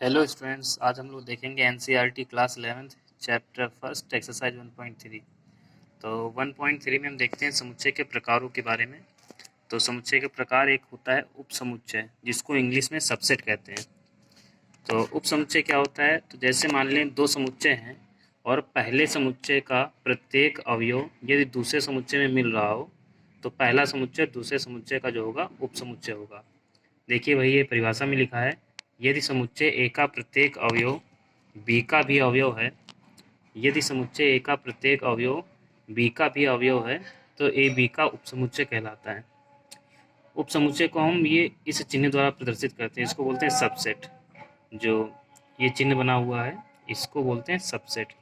Hello students, आज हम लोग देखेंगे NCERT class 11th chapter first exercise 1.3। तो 1.3 में हम देखते हैं समुच्चय के प्रकारों के बारे में। तो समुच्चय के प्रकार एक होता है उपसमुच्चय, जिसको इंग्लिश में सबसेट कहते हैं। तो उपसमुच्चय क्या होता है? तो जैसे मान लें दो समुच्चय हैं और पहले समुच्चय का प्रत्येक अवयव यदि दूसरे समुच्चय में मिल रहा हो तो पहला समुच्चय दूसरे समुच्चय का जो होगा उपसमुच्चय होगा। देखिए भाई, ये परिभाषा में लिखा है, यदि समुच्चय ए का प्रत्येक अवयव बी का भी अवयव है, यदि समुच्चय ए का प्रत्येक अवयव बी का भी अवयव है तो ए बी का उपसमुच्चय कहलाता है। उपसमुच्चय को हम ये इस चिन्ह द्वारा प्रदर्शित करते हैं, इसको बोलते हैं सबसेट। जो ये चिन्ह बना हुआ है इसको बोलते हैं सबसेट।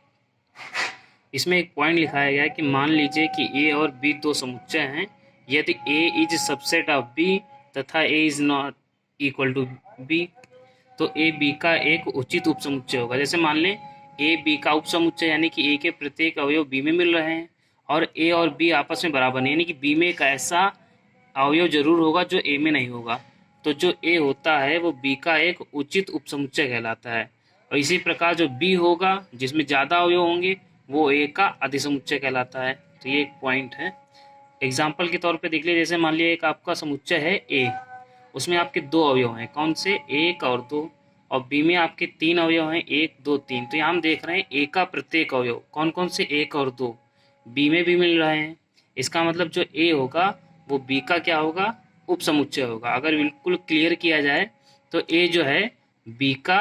इसमें एक पॉइंट लिखाया गया है कि मान लीजिए कि ए और बी दो समुच्चय हैं, यदि A is subset of B तथा A is not equal to B तो ए बी का एक उचित उपसमुच्चय होगा। जैसे मान लें ए बी का उपसमुच्चय यानी कि ए के प्रत्येक अवयव बी में मिल रहे हैं और ए और बी आपस में बराबर नहीं, यानी कि बी में एक ऐसा अवयव जरूर होगा जो ए में नहीं होगा, तो जो ए होता है वो बी का एक उचित उपसमुच्चय कहलाता है। और इसी प्रकार जो बी होगा जिसमें ज़्यादा अवयव होंगे वो ए का अधिसमुच्चय कहलाता है। तो ये एक पॉइंट है। एग्जाम्पल के तौर पे देख लीजिए, जैसे मान लिया एक आपका समुच्चय है ए, उसमें आपके दो अवयव हैं, कौन से? एक और दो। और बी में आपके तीन अवयव हैं, एक दो तीन। तो यहाँ हम देख रहे हैं ए का प्रत्येक अवयव कौन कौन से? एक और दो बी में भी मिल रहे हैं। इसका मतलब जो ए होगा वो बी का क्या होगा? उपसमुच्चय होगा। अगर बिल्कुल क्लियर किया जाए तो ए जो है बी का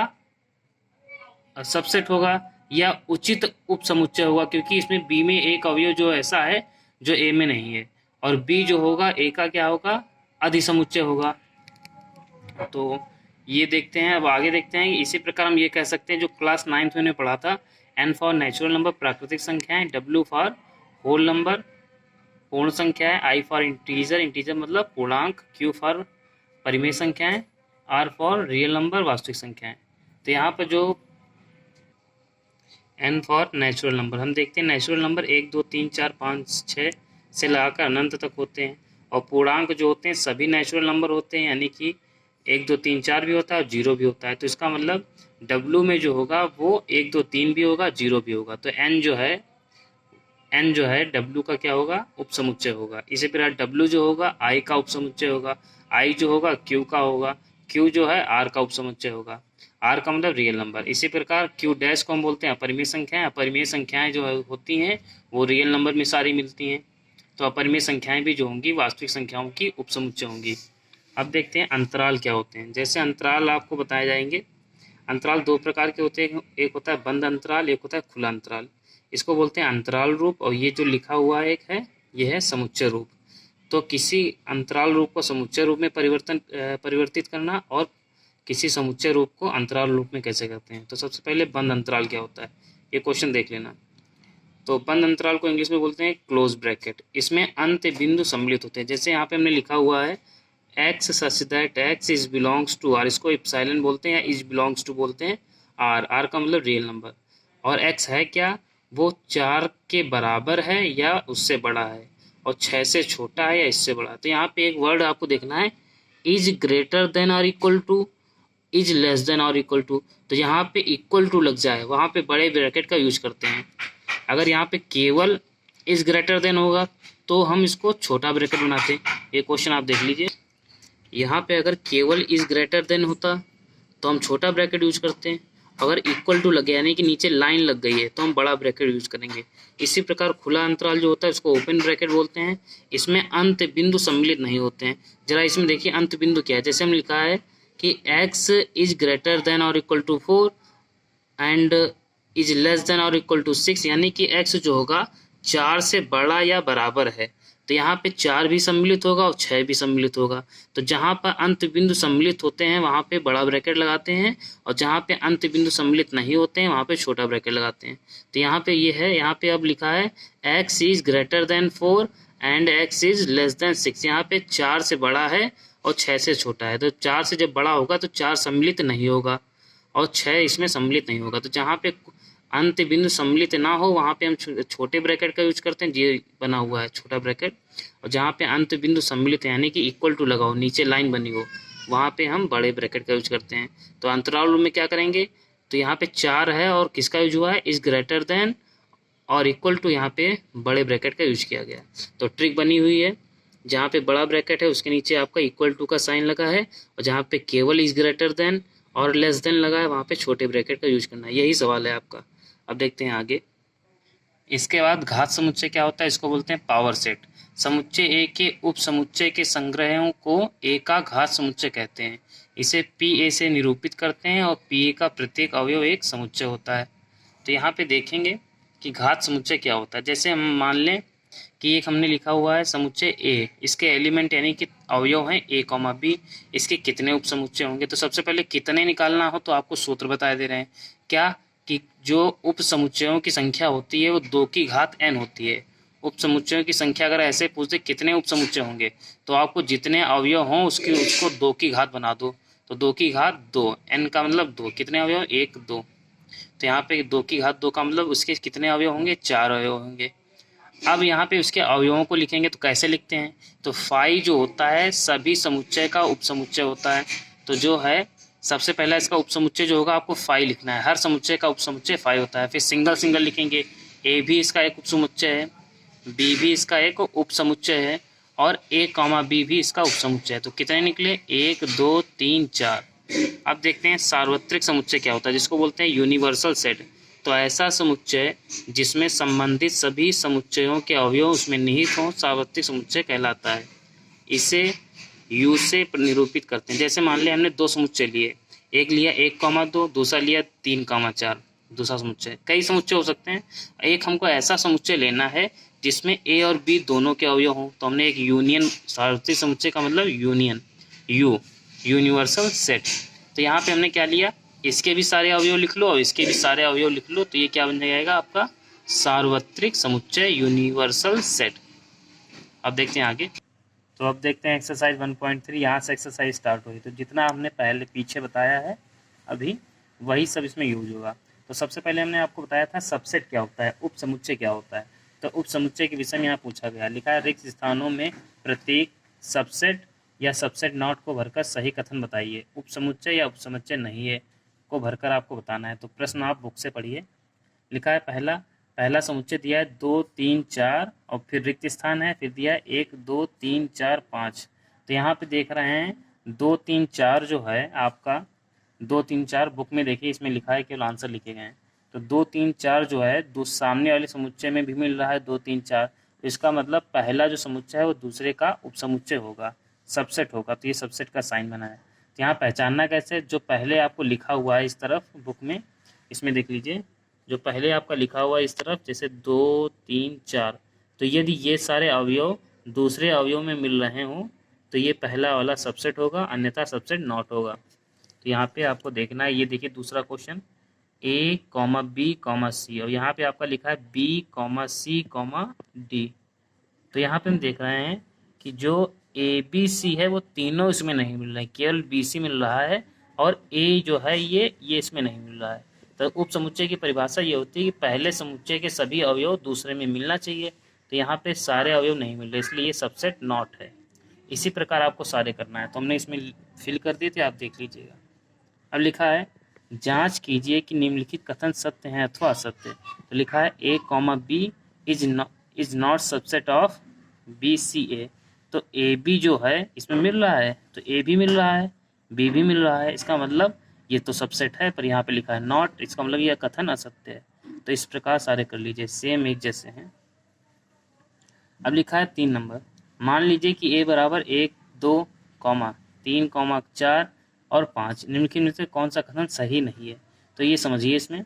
सबसेट होगा या उचित उपसमुच्चय होगा, क्योंकि इसमें बी में एक अवयव जो ऐसा है जो ए में नहीं है, और बी जो होगा ए का क्या होगा? अधिसमुच्चय होगा। तो ये देखते हैं। अब आगे देखते हैं। इसी प्रकार हम ये कह सकते हैं जो क्लास 9th में पढ़ा था, एन फॉर नेचुरल नंबर प्राकृतिक संख्याएं, डब्ल्यू फॉर होल नंबर पूर्ण संख्याएं, आई फॉर इंटीजर इंटीजर मतलब पूर्णांक, क्यू फॉर परिमेय संख्याएं, आर फॉर रियल नंबर वास्तविक संख्याएं। तो यहाँ पर जो एन फॉर नेचुरल नंबर, हम देखते हैं नेचुरल नंबर 1 2 3 4 5 6 से लगाकर अनंत तक होते हैं, और पूर्णांक जो होते हैं सभी नेचुरल नंबर होते हैं, यानी कि 1 2 3 4 भी होता है और 0 भी होता है। तो इसका मतलब डब्लू में जो होगा वो 1 2 3 भी होगा, 0 भी होगा। तो एन जो है डब्लू का क्या होगा? उपसमुच्चय होगा। इसी प्रकार डब्लू जो होगा आई का उपसमुच्चय होगा, आई जो होगा क्यू का होगा, क्यू जो है आर का उपसमुच्चय होगा, आर का मतलब रियल नंबर। इसी प्रकार क्यू डैश को हम बोलते हैं अपरिमेय संख्याएं। अपरिमेय संख्याएं जो होती हैं वो रियल नंबर में सारी मिलती हैं। तो अपरिमेय संख्याएं भी जो होंगी वास्तविक संख्याओं की उपसमुच्चय होंगी। अब देखते हैं अंतराल क्या होते हैं। जैसे अंतराल आपको बताए जाएंगे। अंतराल दो प्रकार के होते हैं, एक होता है बंद अंतराल, एक होता है खुला अंतराल। इसको बोलते हैं अंतराल रूप, और ये जो लिखा हुआ एक है ये है समुच्चय रूप। तो किसी अंतराल रूप को समुच्चय रूप में परिवर्तित करना और किसी समुच्चय रूप को अंतराल रूप में कैसे करते हैं। तो सबसे पहले बंद अंतराल क्या होता है ये क्वेश्चन देख लेना। तो बंद अंतराल को इंग्लिश में बोलते हैं क्लोज ब्रैकेट। इसमें अंत बिंदु सम्मिलित होते हैं। जैसे यहाँ पे हमने लिखा हुआ है x such that x is belongs to R, इसको इप्सिलॉन बोलते हैं या इज बिलोंग्स टू बोलते हैं। आर, आर का मतलब रियल नंबर। और एक्स है क्या? वो 4 के बराबर है या उससे बड़ा है, और 6 से छोटा है या इससे बड़ा। तो यहाँ पे एक वर्ड आपको देखना है, इज ग्रेटर देन और equal to, is less than और इक्वल टू। तो यहाँ पे इक्वल टू लग जाए वहाँ पे बड़े ब्रैकेट का यूज करते हैं। अगर यहाँ पे केवल इज ग्रेटर देन होगा तो हम इसको छोटा ब्रैकेट बनाते हैं। ये क्वेश्चन आप देख लीजिए, यहाँ पे अगर केवल इज ग्रेटर देन होता तो हम छोटा ब्रैकेट यूज करते हैं। अगर इक्वल टू लगे यानी कि नीचे लाइन लग गई है तो हम बड़ा ब्रैकेट यूज करेंगे। इसी प्रकार खुला अंतराल जो होता है उसको ओपन ब्रैकेट बोलते हैं। इसमें अंत बिंदु सम्मिलित नहीं होते हैं। जरा इसमें देखिए अंत बिंदु क्या है। जैसे हम लिखा है कि x इज ग्रेटर देन और equal to 4 and is less than और इक्वल टू 6, यानी कि x जो होगा 4 से बड़ा या बराबर है। तो यहाँ पे 4 भी सम्मिलित होगा और 6 भी सम्मिलित होगा। तो जहाँ पर अंत बिंदु सम्मिलित होते हैं वहाँ पे बड़ा ब्रैकेट लगाते हैं, और जहाँ पे अंत बिंदु सम्मिलित नहीं होते हैं वहाँ पे छोटा ब्रैकेट लगाते हैं। तो यहाँ पे ये है, यहाँ पे अब लिखा है x is greater then 4 and x is less then 6। यहाँ पे 4 से बड़ा है और 6 से छोटा है। तो 4 से जब बड़ा होगा तो 4 सम्मिलित नहीं होगा और 6 इसमें सम्मिलित नहीं होगा। तो जहाँ पे अंत बिंदु सम्मिलित ना हो वहाँ पे हम छोटे ब्रैकेट का यूज करते हैं, ये बना हुआ है छोटा ब्रैकेट। और जहाँ पे अंत बिंदु सम्मिलित है यानी कि इक्वल टू लगाओ, नीचे लाइन बनी हो, वहाँ पे हम बड़े ब्रैकेट का यूज करते हैं। तो अंतराल में क्या करेंगे, तो यहाँ पे 4 है और किसका यूज हुआ है, इज ग्रेटर देन और इक्वल टू, यहाँ पे बड़े ब्रैकेट का यूज किया गया। तो ट्रिक बनी हुई है, जहाँ पे बड़ा ब्रैकेट है उसके नीचे आपका इक्वल टू का साइन लगा है, और जहाँ पे केवल इज ग्रेटर देन और लेस देन लगा है वहाँ पे छोटे ब्रैकेट का यूज करना है। यही सवाल है आपका। अब देखते हैं आगे। इसके बाद घात समुच्चय क्या होता है, इसको बोलते हैं पावर सेट। समुच्चय ए के उप समुच्चय के संग्रहों को ए का घात समुच्चय कहते हैं। इसे पी ए से निरूपित करते हैं और पी ए का प्रत्येक अवयव एक समुच्चय होता है। तो यहाँ पे देखेंगे कि घात समुच्चय क्या होता है। जैसे हम मान लें कि एक हमने लिखा हुआ है समुच्चय ए, इसके एलिमेंट यानी कि अवयव हैं ए कॉमा बी, इसके कितने उप समुच्चय होंगे। तो सबसे पहले कितने निकालना हो तो आपको सूत्र बता दे रहे हैं क्या, कि जो उप समुच्चयों की संख्या होती है वो 2 की घात n होती है। उप समुच्चयों की संख्या अगर ऐसे पूछ दे कितने उप समुच्चय होंगे, तो आपको जितने अवयव हों उसको 2 की घात बना दो। तो 2 की घात 2, n का मतलब 2, कितने अवयव, 1 2। तो यहाँ पे 2 की घात 2 का मतलब उसके कितने अवयव होंगे, 4 अवयव होंगे। अब यहाँ पे उसके अवयवों को लिखेंगे तो कैसे लिखते हैं, तो फाई जो होता है सभी समुच्चय का उपसमुच्चय होता है। तो जो है सबसे पहला इसका उपसमुच्चय जो होगा आपको फाई लिखना है। हर समुच्चय का उपसमुच्चय फाई होता है। फिर सिंगल सिंगल लिखेंगे, ए भी इसका एक उपसमुच्चय है, बी भी इसका एक उपसमुच्चय है और ए कॉमा बी भी इसका उपसमुच्चय है। तो कितने निकले, 1 2 3 4। अब देखते हैं सार्वत्रिक समुच्चय क्या होता है, जिसको बोलते हैं यूनिवर्सल सेट। तो ऐसा समुच्चय जिसमें संबंधित सभी समुच्चयों के अवयव उसमें निहित हों सार्वत्रिक समुच्चय कहलाता है। इसे यू से निरूपित करते हैं। जैसे मान लिया हमने 2 समुच्चय लिए, एक लिया 1,2, दूसरा लिया 3,4, दूसरा समुच्चय। कई समुच्चय हो सकते हैं, एक हमको ऐसा समुच्चय लेना है जिसमें ए और बी दोनों के अवयव हों। तो हमने एक यूनियन, सार्वत्रिक समुच्चय का मतलब यूनियन, यू यूनिवर्सल सेट। तो यहाँ पे हमने क्या लिया, इसके भी सारे अवयव लिख लो और इसके भी सारे अवयव लिख लो, तो ये क्या बन जाएगा आपका सार्वत्रिक समुच्चय यूनिवर्सल सेट। अब देखते हैं आगे। तो अब देखते हैं एक्सरसाइज 1.3, यहाँ से एक्सरसाइज स्टार्ट हुई। तो जितना हमने पहले पीछे बताया है अभी वही सब इसमें यूज होगा। तो सबसे पहले हमने आपको बताया था सबसेट क्या होता है, उप समुच्चय क्या होता है। तो उप समुच्चय के विषय में यहाँ पूछा गया, लिखा है रिक्त स्थानों में प्रत्येक सबसेट या सबसेट नॉट को भरकर सही कथन बताइए। उप समुच्चय या उपसमुच्चय नहीं है को भरकर आपको बताना है। तो प्रश्न आप बुक से पढ़िए। लिखा है पहला समुच्चय दिया है 2 3 4 और फिर रिक्त स्थान है, फिर दिया है 1 2 3 4 5। तो यहाँ पे देख रहे हैं 2 3 4 जो है आपका 2 3 4 बुक में देखिए, इसमें लिखा है केवल आंसर लिखे गए हैं। तो 2 3 4 जो है दो सामने वाले समुच्चय में भी मिल रहा है 2 3 4। तो इसका मतलब पहला जो समुच्चय है वो दूसरे का उपसमुच्चय होगा, सबसेट होगा। तो ये सबसेट का साइन बना है। तो यहाँ पहचानना कैसे, जो पहले आपको लिखा हुआ है इस तरफ बुक में, इसमें देख लीजिए जो पहले आपका लिखा हुआ है इस तरफ, जैसे 2 3 4, तो यदि ये सारे अवयव दूसरे अवयव में मिल रहे हों तो ये पहला वाला सबसेट होगा, अन्यथा सबसेट नॉट होगा। तो यहाँ पे आपको देखना है, ये देखिए दूसरा क्वेश्चन, ए कॉमा बी कॉमा सी, और यहाँ पे आपका लिखा है B comma C comma D. तो यहाँ पे हम देख रहे हैं कि जो ए बी सी है वो तीनों इसमें नहीं मिल रहे हैं, केवल बी सी मिल रहा है और ए जो है ये इसमें नहीं मिल रहा है। तो उप समुच्चय की परिभाषा ये होती है कि पहले समुच्चय के सभी अवयव दूसरे में मिलना चाहिए। तो यहाँ पे सारे अवयव नहीं मिल रहे, इसलिए ये सबसेट नॉट है। इसी प्रकार आपको सारे करना है। तो हमने इसमें फिल कर दिए थे, आप देख लीजिएगा। अब लिखा है जांच कीजिए कि निम्नलिखित कथन सत्य हैं अथवा असत्य। तो लिखा है A comma B is not subset of B C A. तो ए बी जो है इसमें मिल रहा है, तो ए भी मिल रहा है, बी भी मिल रहा है, इसका मतलब ये तो सबसेट है, पर यहाँ पे लिखा है नॉट, इसका मतलब यह कथन असत्य है। तो इस प्रकार सारे कर लीजिए, सेम एक जैसे हैं। अब लिखा है 3 नंबर, मान लीजिए कि ए बराबर 1 2 3 4 और 5, निम्नलिखित में से कौन सा कथन सही नहीं है। तो ये समझिए इसमें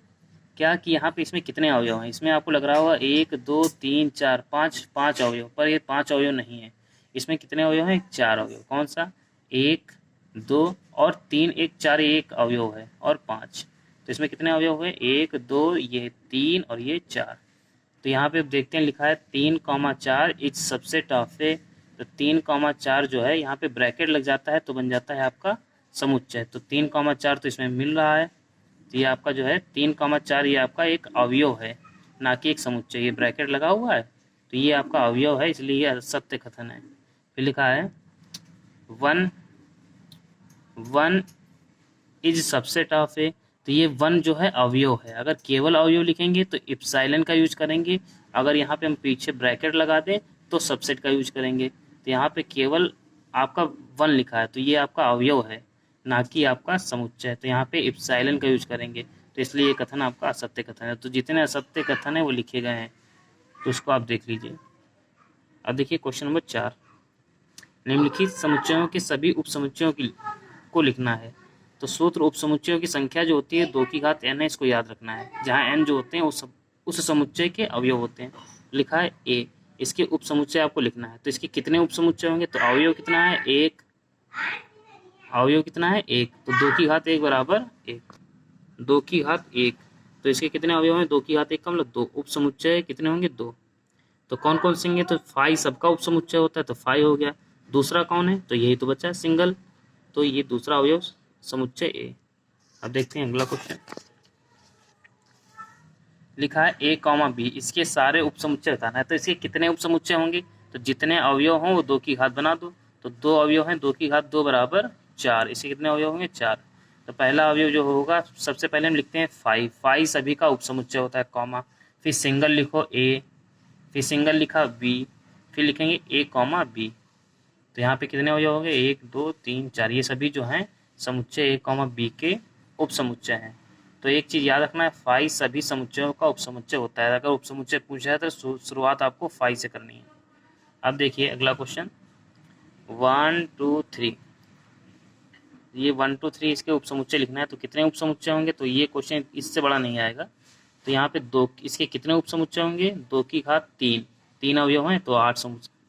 क्या कि यहाँ पे इसमें कितने अवयव हैं। इसमें आपको लग रहा होगा 1 2 3 4 5 अवयव, पर ये 5 अवयव नहीं है। इसमें कितने अवयव हैं, 4 अवयव। कौन सा, 1 2 और 3, 1 4 एक अवयव है और 5। तो इसमें कितने अवयव हुए, 1 2 ये 3 और ये 4। तो यहाँ पे देखते हैं लिखा है 3 4 इज सबसेट ऑफ ए। तो 3 4 जो है यहाँ पे ब्रैकेट लग जाता है तो बन जाता है आपका समुच्चय। तो 3 4 तो इसमें मिल रहा है, तो ये आपका जो है 3 4 ये आपका एक अवयव है, ना कि एक समुच्चय। ये ब्रैकेट लगा हुआ है तो ये आपका अवयव है, इसलिए ये सत्य कथन है। फिर लिखा है 1 वन इज सबसेट ऑफ ए, तो ये वन जो है अवयव है। अगर केवल अवयव लिखेंगे तो इप्सिलॉन का यूज करेंगे, अगर यहाँ पे हम पीछे ब्रैकेट लगा दें तो सबसेट का यूज करेंगे। तो यहाँ पे केवल आपका वन लिखा है तो ये आपका अवयव है, ना कि आपका समुच्चय, तो यहाँ पे इप्सिलॉन का यूज करेंगे। तो इसलिए ये कथन आपका असत्य कथन है। तो जितने असत्य कथन है वो लिखे गए हैं, तो उसको आप देख लीजिए। अब देखिए क्वेश्चन नंबर 4, निम्नलिखित समुच्चयों के सभी उपसमुच्चयों को लिखना है। तो सूत्र उपसमुच्चयों की संख्या जो होती है 2 की घात n है, इसको याद रखना है। जहाँ n जो होते हैं उस समुच्चय के अवयव होते हैं। लिखा है a, इसके उपसमुच्चय आपको लिखना है। तो इसके कितने उपसमुच्चय होंगे, तो अवयव कितना है 1, अवयव कितना है 1, तो 2 की घात 1 बराबर 1, 2 की घात 1। तो इसके कितने अवयव हैं, 2 की घात 1 का मतलब 2। उपसमुच्चय कितने होंगे 2। तो कौन कौन से होंगे, तो फाई सबका उपसमुच्चय होता है, तो फाई हो गया। दूसरा कौन है, तो यही तो बचा है सिंगल, तो ये दूसरा अवयव समुच्चय ए। अब देखते हैं अगला क्वेश्चन। लिखा है a कॉमा बी, इसके सारे उपसमुच्चय बताना है। तो इसके कितने उपसमुच्चय होंगे, तो जितने अवयव हों वो 2 की घात बना दो। तो 2 अवयव हैं, 2 की घात 2 बराबर 4। इसके कितने अवयव होंगे 4। तो पहला अवयव जो होगा सबसे पहले हम लिखते हैं फाई, फाई सभी का उपसमुच्चय होता है कॉमा, फिर सिंगल लिखो a, फिर सिंगल लिखा b, फिर लिखेंगे a कॉमा b। तो यहाँ पे कितने अवयव होंगे 1 2 3 4, ये सभी जो हैं समुच्चय a कॉमा b के उपसमुच्चय हैं। तो एक चीज़ याद रखना है, फाई सभी समुच्चयों का उपसमुच्चय होता है। अगर उपसमुच्चय पूछा है तो शुरुआत आपको फाई से करनी है। अब देखिए अगला क्वेश्चन 1 2 3, ये 1 2 3 इसके उपसमुच्चय लिखना है। तो कितने उपसमुच्चय होंगे, तो ये क्वेश्चन इससे बड़ा नहीं आएगा। तो यहाँ पे 2, इसके कितने उपसमुच्चय होंगे 2 की घात 3, 3 अवयव हैं तो 8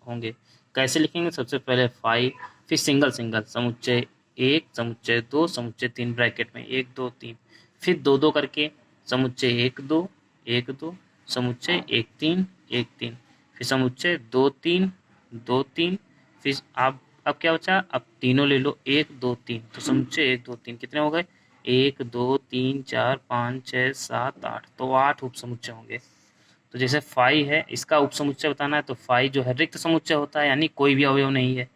होंगे। कैसे लिखेंगे, सबसे पहले फाई, फिर सिंगल सिंगल, समुच्चय 1 समुच्चय 2 समुच्चय 3 ब्रैकेट में 1 2 3, फिर 2 2 करके समुच्चय 1 2 1 2, समुच्चय 1 3 1 3, फिर समुच्चय 2 3 2 3, फिर आप अब क्या बचा, अब तीनों ले लो 1 2 3, तो समुच्चय 1 2 3 कितने हो गए 1 2 3 4 5 6 7 8, तो 8 उपसमुच्चय होंगे। तो जैसे फाई है इसका उपसमुच्चय बताना है, तो फाई जो है रिक्त समुच्चय होता है, यानी कोई भी अवयव नहीं है।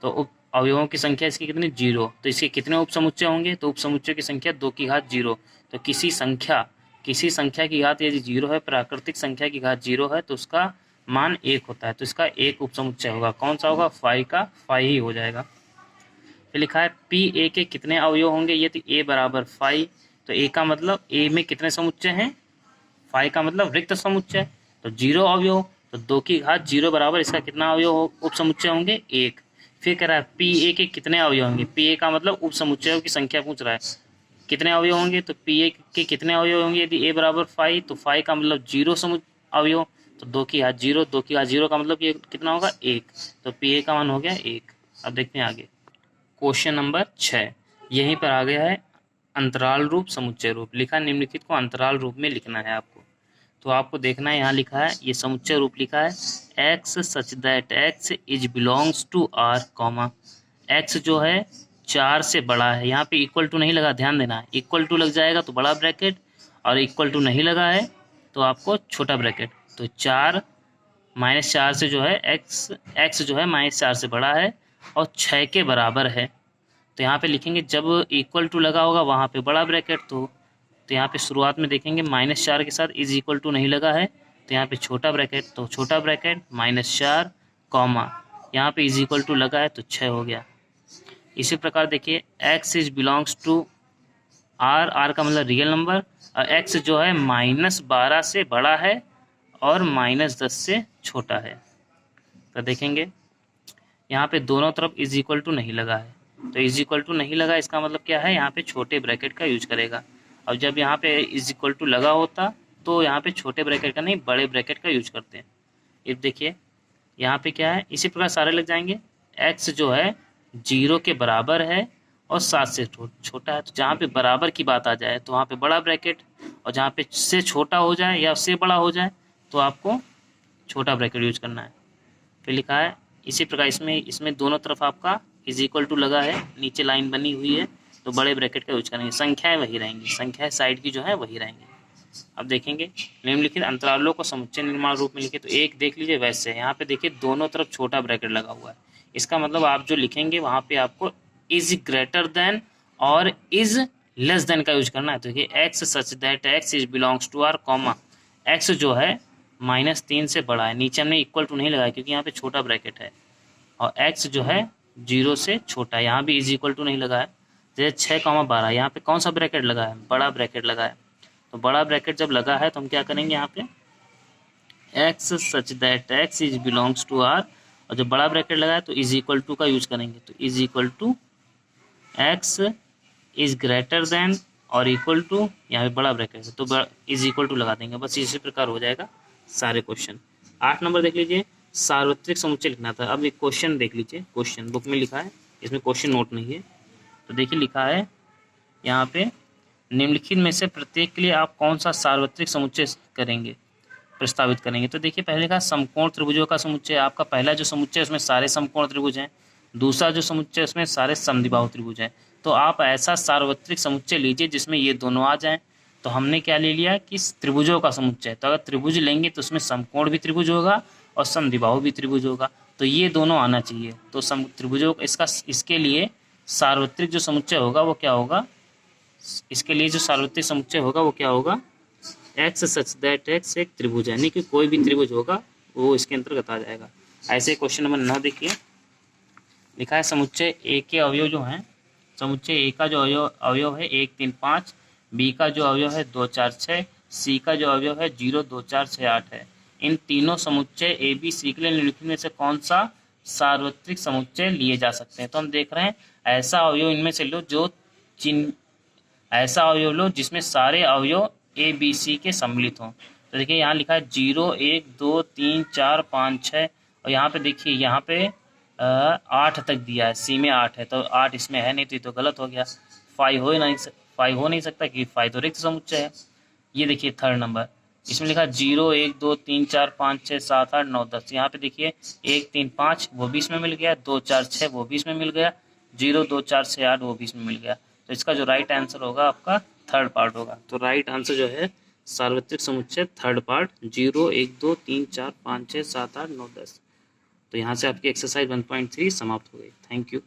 तो उप अवयवों की संख्या इसकी कितनी 0, तो इसके कितने उपसमुच्चय होंगे, तो उपसमुच्चय की संख्या 2 की घात 0। तो किसी संख्या की घात यदि 0 है, प्राकृतिक संख्या की घात 0 है, तो उसका मान 1 होता है। तो इसका एक उपसमुच्चय होगा, कौन सा होगा, फाई का फाई ही हो जाएगा। फिर लिखा है पी ए के कितने अवयव होंगे, यदि ए बराबर फाई, तो ए का मतलब ए में कितने समुच्चय हैं, फाई का मतलब रिक्त समुच्चय, तो 0 अवयव, तो 2 की घात 0 बराबर इसका कितना अवयव उपसमुच्चय होंगे 1। फिर कह रहा है पी ए के कितने अवयव होंगे, पी ए का मतलब उपसमुच्चयों की संख्या पूछ रहा है, कितने अवयव होंगे, तो पी ए के कितने अवयव होंगे, यदि ए बराबर फाई, तो फाई का मतलब 0 अवयव, तो 2 की घात 0, 2 की घात 0 का मतलब ये कितना होगा 1, तो पी ए का मान हो गया 1। अब देखते हैं आगे क्वेश्चन नंबर 6, यहीं पर आ गया है अंतराल रूप समुच्चय रूप। लिखा निम्नलिखित को अंतराल रूप में लिखना है आपको। तो आपको देखना है, यहाँ लिखा है ये समुच्चय रूप लिखा है x such that x is belongs to r comma, x जो है 4 से बड़ा है, यहाँ पे इक्वल टू नहीं लगा, ध्यान देना है, इक्वल टू लग जाएगा तो बड़ा ब्रैकेट, और इक्वल टू नहीं लगा है तो आपको छोटा ब्रैकेट। तो 4 -4 से जो है x जो है -4 से बड़ा है और 6 के बराबर है। तो यहाँ पे लिखेंगे जब इक्वल टू लगा होगा वहाँ पे बड़ा ब्रैकेट, तो यहाँ पे शुरुआत में देखेंगे -4 के साथ इज इक्वल टू नहीं लगा है, तो यहाँ पे छोटा ब्रैकेट, तो छोटा ब्रैकेट -4 कॉमा, यहाँ पे इज इक्वल टू लगा है तो 6 हो गया। इसी प्रकार देखिए x is belongs to r, r का मतलब रियल नंबर, और x जो है -12 से बड़ा है और -10 से छोटा है। तो देखेंगे यहाँ पे दोनों तरफ इज इक्वल टू नहीं लगा है, तो इज इक्वल टू नहीं लगा, इसका मतलब क्या है, यहाँ पे छोटे ब्रैकेट का यूज करेगा। और जब यहाँ पे इज इक्वल टू लगा होता तो यहाँ पे छोटे ब्रैकेट का नहीं बड़े ब्रैकेट का यूज करते हैं। अब देखिए यहाँ पे क्या है, इसी प्रकार सारे लग जाएंगे। x जो है 0 के बराबर है और 7 से छोटा है, तो जहाँ पे बराबर की बात आ जाए तो वहाँ पे बड़ा ब्रैकेट, और जहाँ पे से छोटा हो जाए या से बड़ा हो जाए तो आपको छोटा ब्रैकेट यूज करना है। फिर लिखा है इसी प्रकार इसमें दोनों तरफ आपका इज इक्वल टू लगा है, नीचे लाइन बनी हुई है, तो बड़े ब्रैकेट का यूज करेंगे, संख्याएं वही रहेंगी, संख्याएं साइड की जो है वही रहेंगी। अब देखेंगे निम्नलिखित अंतरालों को समुच्चय निर्माण रूप में लिखे, तो एक देख लीजिए वैसे यहाँ पे देखिए दोनों तरफ छोटा ब्रैकेट लगा हुआ है, इसका मतलब आप जो लिखेंगे वहाँ पे आपको इज ग्रेटर देन और इज लेस देन का यूज करना है। तो देखिए x such that x is belongs to R comma x जो है -3 से बड़ा है, नीचे हमने इक्वल टू नहीं लगाया क्योंकि यहाँ पे छोटा ब्रैकेट है, और एक्स जो है 0 से छोटा है, यहाँ भी इज इक्वल टू नहीं लगा है। जैसे 6, 12 यहाँ पे कौन सा ब्रैकेट लगा है, बड़ा ब्रैकेट लगा है। तो बड़ा ब्रैकेट जब लगा है तो हम क्या करेंगे यहाँ पे x such that x is belongs to R, और जब बड़ा ब्रैकेट लगा है तो इज इक्वल टू का यूज करेंगे। तो is equal to x is greater than और इक्वल टू, यहाँ पे बड़ा ब्रैकेट है तो इज इक्वल टू लगा देंगे। बस इसी प्रकार हो जाएगा सारे क्वेश्चन। 8 नंबर देख लीजिए, सार्वत्रिक समुच्चय लिखना था। अब एक क्वेश्चन देख लीजिए, क्वेश्चन बुक में लिखा है, इसमें क्वेश्चन नोट नहीं है। तो देखिए लिखा है यहाँ पे निम्नलिखित में से प्रत्येक के लिए आप कौन सा सार्वत्रिक समुच्चय करेंगे, प्रस्तावित करेंगे। तो देखिए पहले का समकोण त्रिभुजों का समुच्चय, आपका पहला जो समुच्चय उसमें सारे समकोण त्रिभुज हैं, दूसरा जो समुच्चय उसमें सारे समद्विबाहु त्रिभुज हैं। तो आप ऐसा सार्वत्रिक समुच्चय लीजिए जिसमें ये दोनों आ जाएं। तो हमने क्या ले लिया कि त्रिभुजों का समुच्चय, तो अगर त्रिभुज लेंगे तो उसमें समकोण भी त्रिभुज होगा और समद्विबाहु भी त्रिभुज होगा, तो ये दोनों आना चाहिए। तो सम त्रिभुजों इसके लिए सार्वत्रिक जो समुच्चय होगा वो क्या होगा, इसके लिए जो सार्वत्रिक समुच्चय होगा वो क्या होगा, एक्स सच दैट एक्स एक त्रिभुज है, यानी कि कोई भी त्रिभुज होगा वो इसके अंतर्गत आ जाएगा। ऐसे क्वेश्चन नंबर 9 देखिए, लिखा है समुच्चय ए के अवयव जो हैं, समुच्चय ए का जो अवयव है 1, 3, 5, बी का जो अवयव है 2, 4, 6, सी का जो अवयव है 0, 2, 4, 6, 8 है। इन तीनों समुच्चय ए बी सी के लिए निम्नलिखित में से कौन सा सार्वत्रिक समुच्चय लिए जा सकते हैं। तो हम देख रहे हैं ऐसा अवयव इनमें से लो जो ऐसा अवयव लो जिसमें सारे अवयव ए बी सी के सम्मिलित हों। तो देखिए यहाँ लिखा है 0, 1, 2, 3, 4, 5, 6, और यहाँ पे देखिए यहाँ पे 8 तक दिया है, सी में 8 है, तो 8 इसमें है नहीं, तो ये तो गलत हो गया। 5 हो नहीं सकता कि 5 तो रिक्त समुच्चय है। ये देखिए थर्ड नंबर, इसमें लिखा 0, 1, 2, 3, 4, 5, 6, 7, 8, 9, 10। यहाँ पे देखिए 1, 3, 5 वो भी इसमें मिल गया, 2, 4, 6 वो भी इसमें मिल गया, 0, 2, 4, 6, 8 वो भी इसमें मिल गया। तो इसका जो राइट आंसर होगा आपका थर्ड पार्ट होगा। तो राइट आंसर जो है सार्वत्रिक समुच्चय थर्ड पार्ट 0, 1, 2, 3, 4, 5, 6, 7, 8, 9, 10। तो यहाँ से आपकी एक्सरसाइज 1.3 समाप्त हो गई। Thank you.